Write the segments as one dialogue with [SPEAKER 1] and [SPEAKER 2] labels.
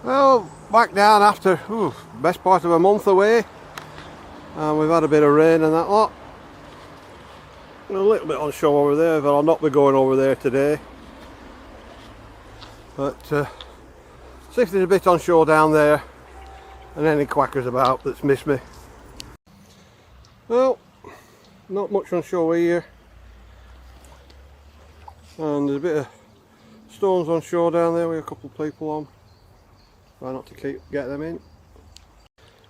[SPEAKER 1] Well, back down after best part of a month away, and we've had a bit of rain and that lot. A little bit on shore over there, but I'll not be going over there today. But see if there's a bit on shore down there and any quackers about that's missed me. Well, not much on shore here, and there's a bit of stones on shore down there with a couple of people on. Try not to get them in.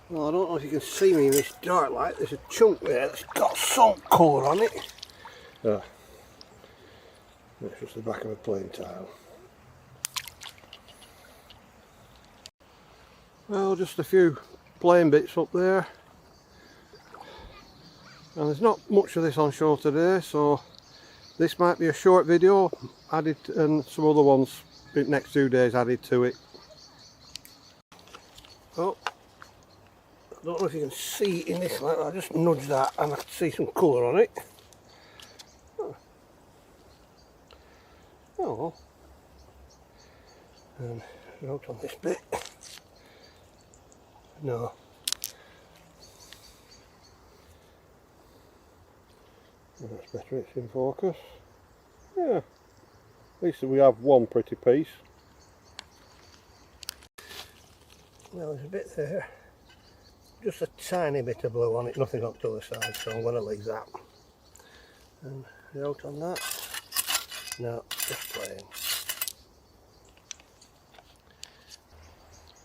[SPEAKER 1] Well, I don't know if you can see me in this dark light. There's a chunk there that's got some colour on it. It's just the back of a plain tile. Well, just a few plain bits up there. And there's not much of this on shore today, so this might be a short video added, and some other ones in the next 2 days added to it. Oh, I don't know if you can see in this light. I just nudged that and I can see some colour on it. Oh, and out on this bit. No. That's better, it's in focus. Yeah, at least we have one pretty piece. Well, there's a bit there, just a tiny bit of blue on it, nothing up to the side, so I'm going to leave that. And out on that, no, just plain.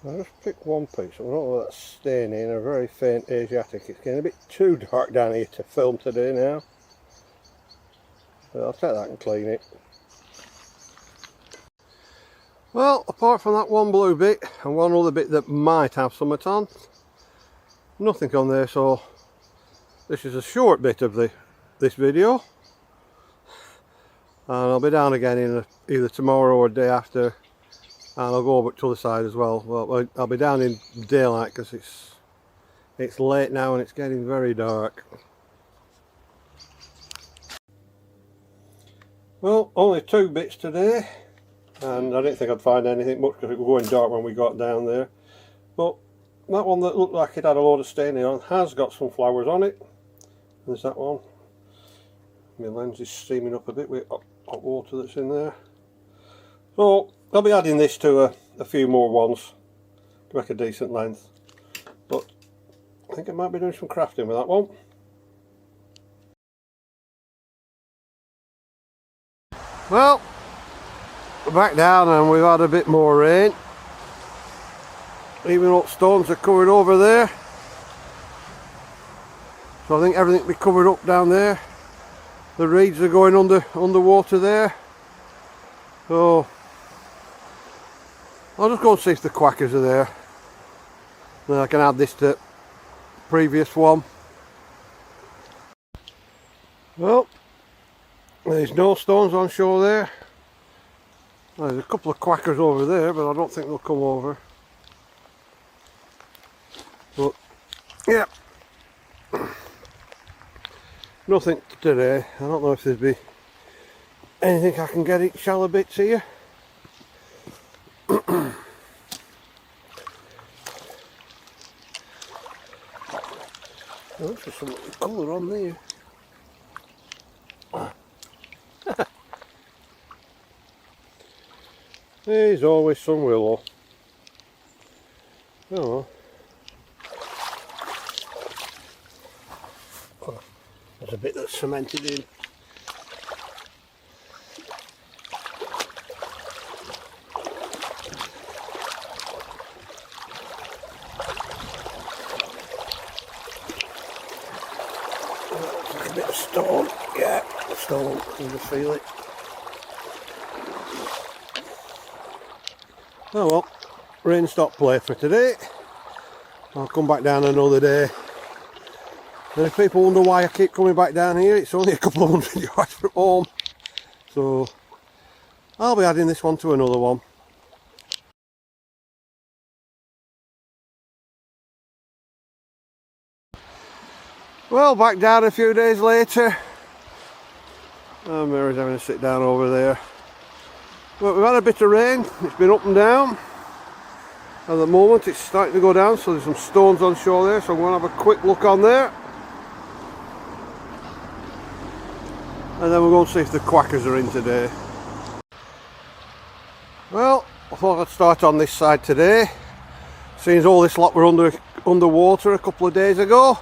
[SPEAKER 1] I just picked one piece. I don't know that's staying in a very faint Asiatic. It's getting a bit too dark down here to film today now. But I'll take that and clean it. Well, apart from that one blue bit and one other bit that might have something on, nothing on there, so this is a short bit of this video. And I'll be down again in either tomorrow or day after, and I'll go over to the other side as well. Well, I'll be down in daylight because it's late now and it's getting very dark. Well, only 2 bits today. And I didn't think I'd find anything much because it was going dark when we got down there. But that one that looked like it had a load of staining on has got some flowers on it. There's that one. My lens is steaming up a bit with hot water that's in there. So I'll be adding this to a few more ones to make a decent length. But I think I might be doing some crafting with that one. Well, we're back down and we've had a bit more rain. Even up stones are covered over there. So I think everything will be covered up down there. The reeds are going underwater there. So I'll just go and see if the quackers are there. Then I can add this to the previous one. Well, there's no stones on shore there. There's a couple of quackers over there, but I don't think they'll come over. But yeah, nothing today. I don't know if there'd be anything I can get in shallow bits here. Oh, there's some colour on there. There's always some willow. Oh. There's a bit that's cemented in. Like a bit of stone. Yeah, stone. You can feel it. Oh well, rain stop play for today. I'll come back down another day. And if people wonder why I keep coming back down here, it's only a couple of 100 yards from home. So I'll be adding this one to another one. Well, back down a few days later. Oh, Mary's having a sit down over there. But we've had a bit of rain, it's been up and down. At the moment it's starting to go down, so there's some stones on shore there, so I'm going to have a quick look on there. And then we're going to see if the quackers are in today. Well, I thought I'd start on this side today, seeing as all this lot were underwater a couple of days ago.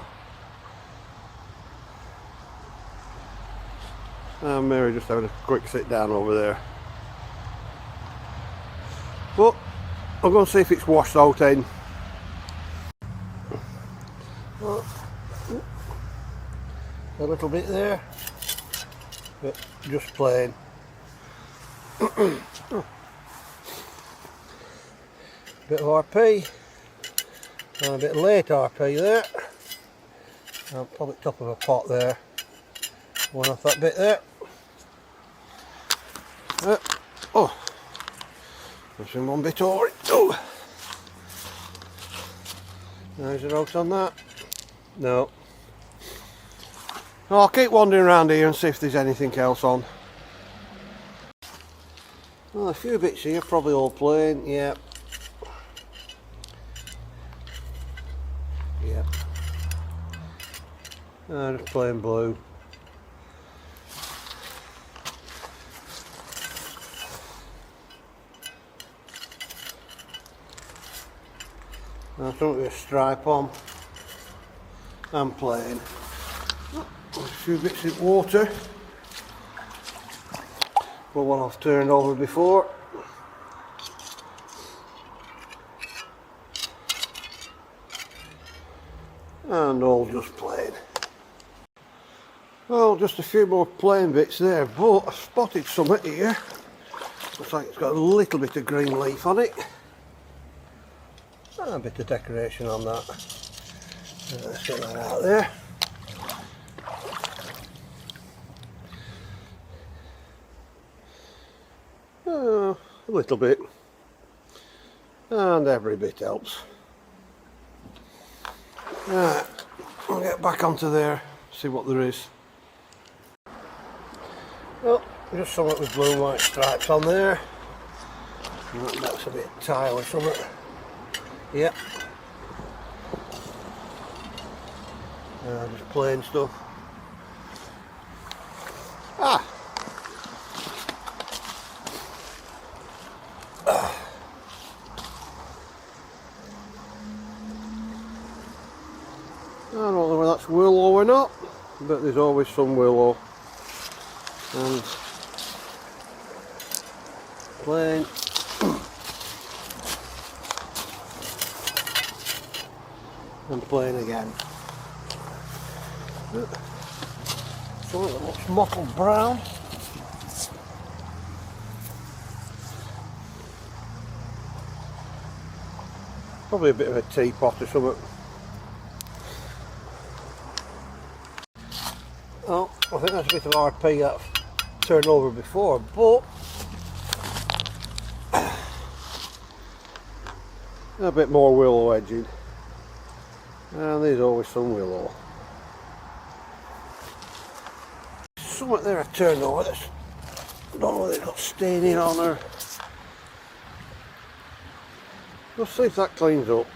[SPEAKER 1] And Mary just having a quick sit down over there. But I'm going to see if it's washed out in. A little bit there, but just plain. Bit of RP, and a bit of late RP there. And probably top of a pot there. One off that bit there. Oh, there's one bit over it. Oh. Is it out on that? No. I'll keep wandering around here and see if there's anything else on. Well, a few bits here, probably all plain, yeah. Yeah. Just plain blue. Now something with a stripe on. And plain. A few bits of water. But one I've turned over before. And all just plain. Well, just a few more plain bits there, but I spotted something here. Looks like it's got a little bit of green leaf on it. And a bit of decoration on that. Let's get that out there. A little bit, and every bit helps. Right, I'll get back onto there, see what there is. Well, just something with blue and white stripes on there. That's a bit tile or something. Yep. Just plain stuff. Ah! I don't know whether that's willow or not, but there's always some willow. And plain. And plain again. Something that looks mottled brown. Probably a bit of a teapot or something. Oh, I think that's a bit of RP that I've turned over before, but a bit more willow edging. And there's always some willow. Something there I turned over that's, I don't know whether it's got staining on or. Let's see if that cleans up.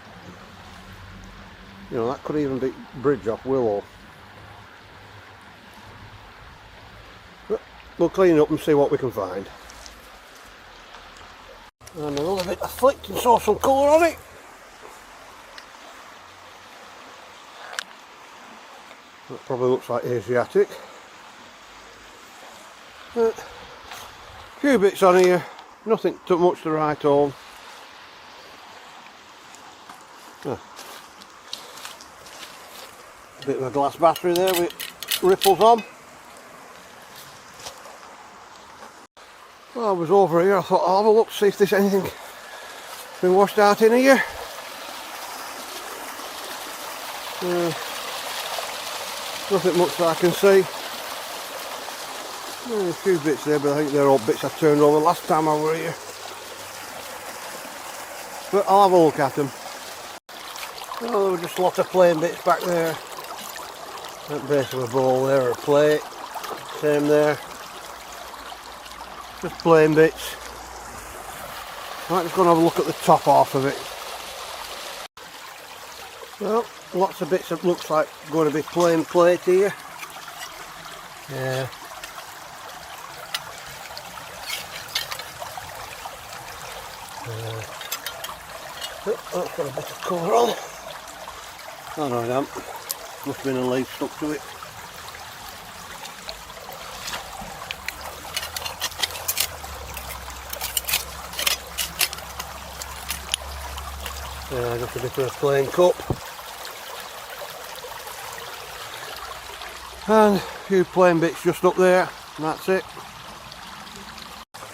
[SPEAKER 1] You know, that could even be bridge off willow. But we'll clean it up and see what we can find. And another bit I flicked and saw some colour on it. That probably looks like Asiatic. A few bits on here, nothing too much to write home. A bit of a glass battery there with ripples on. Well, I was over here, I thought I'll have a look, see if there's anything been washed out in here. Nothing much that I can see. A few bits there, but I think they're all bits I turned over last time I were here. But I'll have a look at them. Oh, there were just a lot of plain bits back there. At the base of a bowl there, or a plate. Same there. Just plain bits. Right, just going to have a look at the top half of it. Well, lots of bits that looks like going to be plain plate here. Yeah. Oh, that's got a bit of colour on. Oh no, it hasn't. Must have been a leaf stuck to it. Yeah, just a bit of a plain cup. And a few plain bits just up there, and that's it.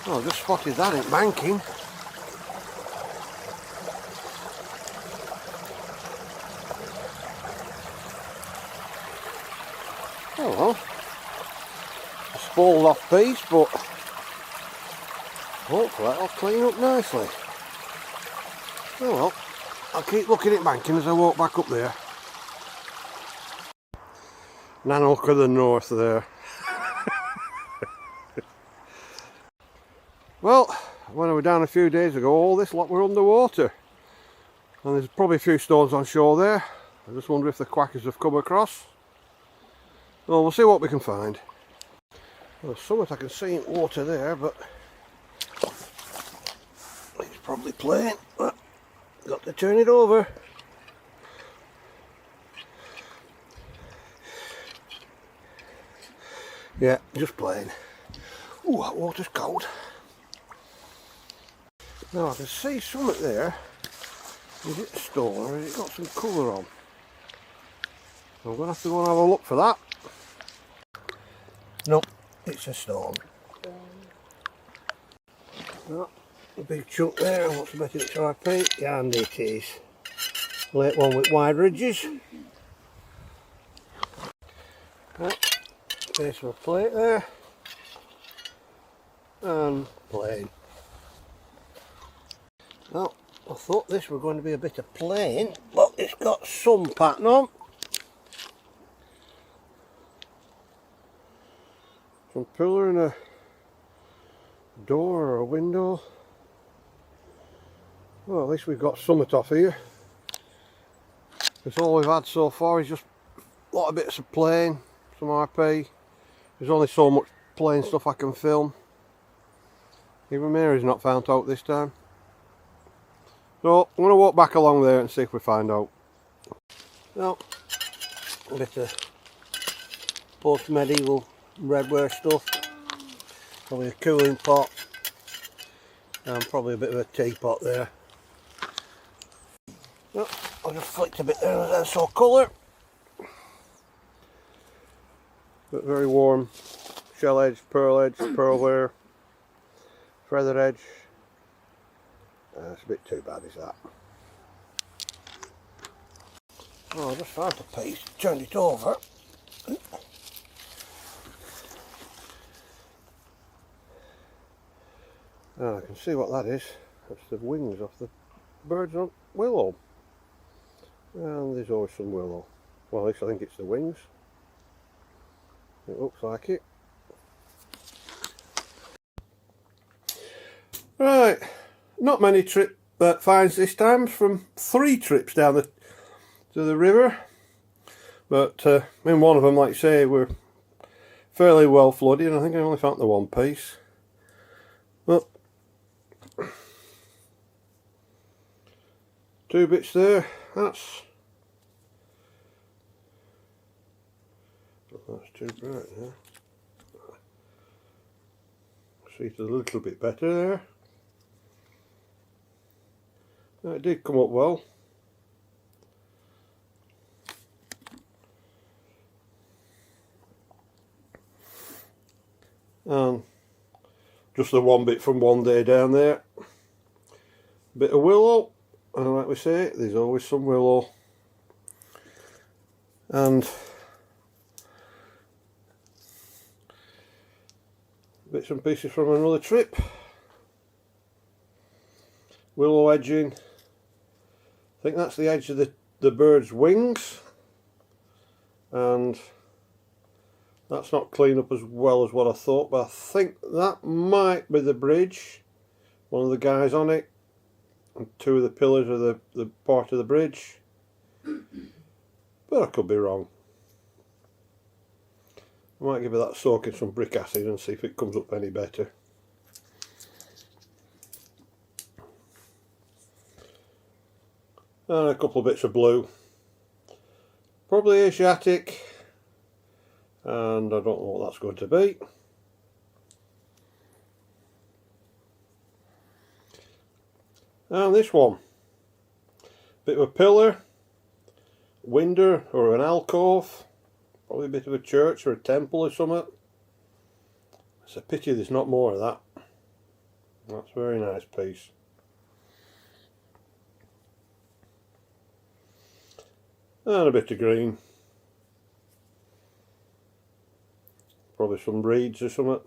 [SPEAKER 1] Oh, I just spotted that in banking. Oh well, a spoiled off piece, but hopefully that'll clean up nicely. Oh well, I'll keep looking at banking as I walk back up there. And then look at the north there. Well, when I was down a few days ago, all this lot were underwater. And there's probably a few stones on shore there. I just wonder if the quackers have come across. Well, we'll see what we can find. Well, there's something I can see in water there, but it's probably plain. Got to turn it over. Yeah, just plain. Ooh, that water's cold. Now I can see something there. Is it a stone or has it got some colour on? I'm going to have to go and have a look for that. No, it's a stone. No, a big chunk there. What's the better it's RP? Yeah, and it is. Late one with wide ridges. Right, base of a plate there. And plain. Well, I thought this were going to be a bit of plain, but it's got some pattern on. Some pillar and a door or a window. Well, at least we've got something off here. That's all we've had so far is just a lot of bits of plain, some RP. There's only so much plain stuff I can film. Even Mary's not found out this time. So I'm going to walk back along there and see if we find out. Well, a bit of post-medieval redware stuff. Probably a cooling pot. And probably a bit of a teapot there. Well, I just flicked a bit there and I saw colour. But very warm. Shell edge, pearlware, feather edge. It's a bit too bad, is that? Oh, I just found a piece, turned it over. Oh, I can see what that is. That's the wings off the bird's on willow. And there's always some willow. Well, at least I think it's the wings. It looks like it. Right, not many finds this time, from 3 trips down to the river. But in one of them, like I say, we're fairly well flooded. I think I only found the one piece. But 2 bits there. That's too bright now. See it a little bit better there. It did come up well. And just the one bit from one day down there. Bit of willow, and like we say, there's always some willow. And bits and pieces from another trip. Willow edging. I think that's the edge of the bird's wings. And that's not cleaned up as well as what I thought, but I think that might be the bridge. One of the guys on it and 2 of the pillars of the part of the bridge, but I could be wrong. I might give it that soak in some brick acid and see if it comes up any better. And a couple of bits of blue, probably Asiatic, and I don't know what that's going to be. And this one, bit of a pillar, window or an alcove, probably a bit of a church or a temple or something. It's a pity there's not more of that. That's a very nice piece. And a bit of green, probably some reeds or something.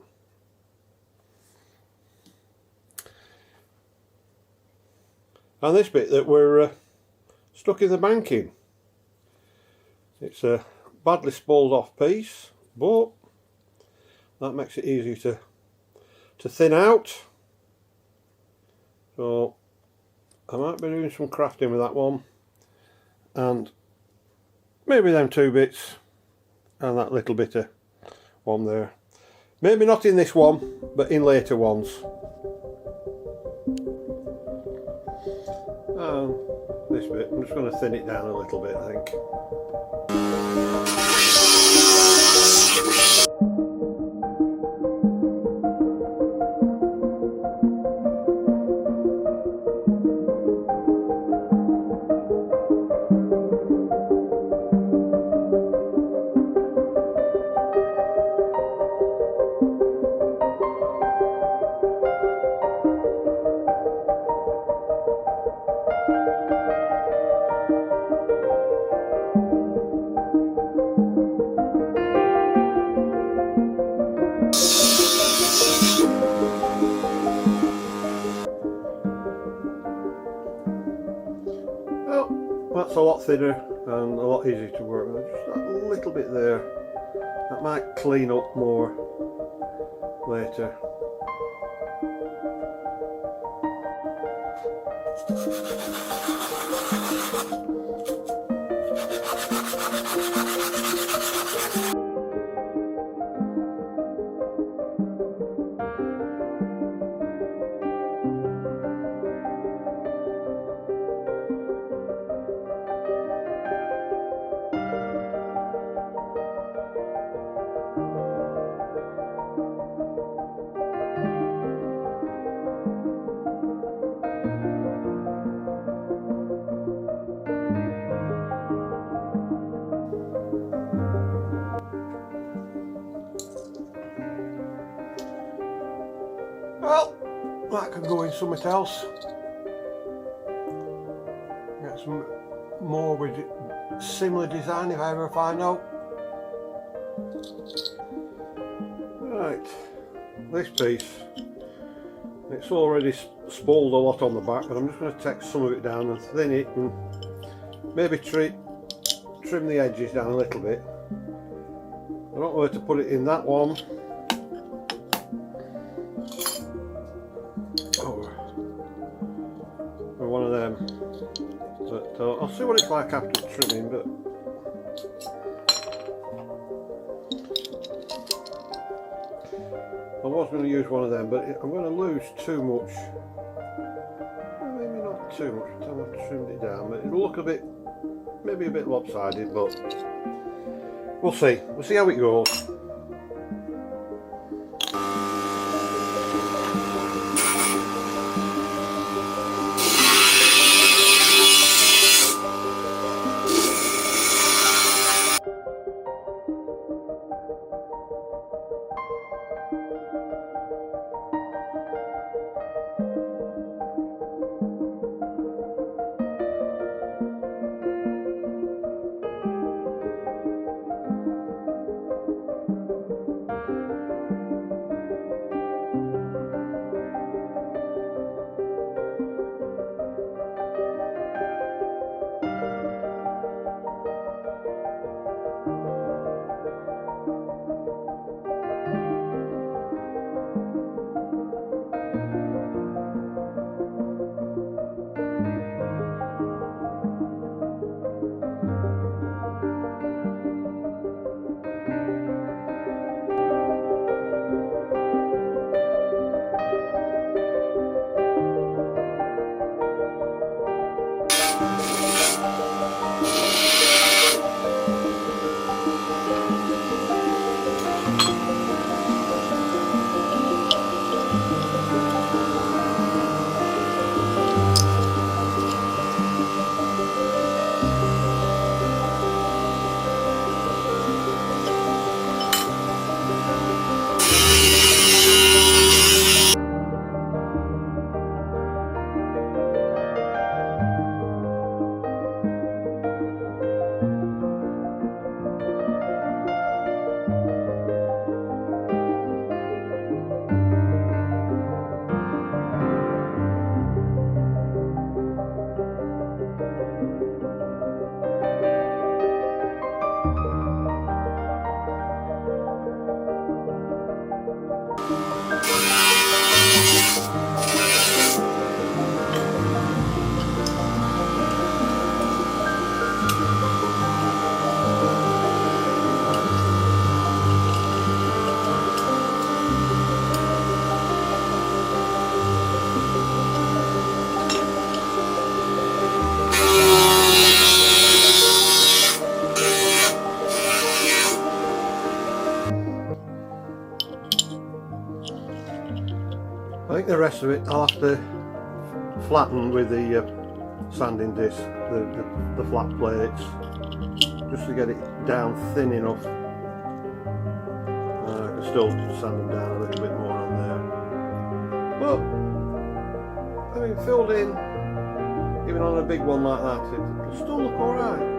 [SPEAKER 1] And this bit that we're stuck in the banking, it's a badly spooled off piece, but that makes it easy to thin out. So I might be doing some crafting with that one, and maybe them 2 bits and that little bit of one there. Maybe not in this one, but in later ones. And this bit, I'm just going to thin it down a little bit, I think. That's a lot thinner and a lot easier to work with. Just that little bit there, that might clean up more later. Well, that could go in something else. Get some more with similar design if I ever find out. Right, this piece, it's already spooled a lot on the back, but I'm just going to take some of it down and thin it and maybe trim the edges down a little bit. I don't know where to put it in that one. Or one of them. But I'll see what it's like after trimming. But I was going to use one of them, but I'm going to lose too much. Well, maybe not too much until I've trimmed it down, but it'll look a bit, maybe a bit lopsided, but we'll see. We'll see how it goes. the rest of it I'll have to flatten with the sanding disc, the flat plates, just to get it down thin enough. I can still sand them down a little bit more on there. But, I mean, filled in, even on a big one like that, it'll still look alright.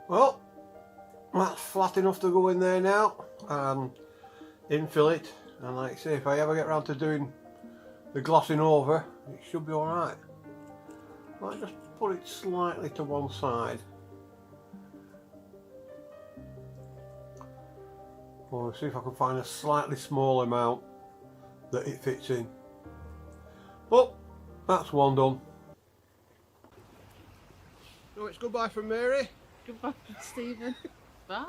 [SPEAKER 1] Well, that's flat enough to go in there now and infill it, and like I say, if I ever get around to doing the glossing over, it should be alright. Might just put it slightly to one side. Or see if I can find a slightly smaller amount that it fits in. But that's one done. So it's goodbye from Mary.
[SPEAKER 2] Goodbye, Stephen. Bye.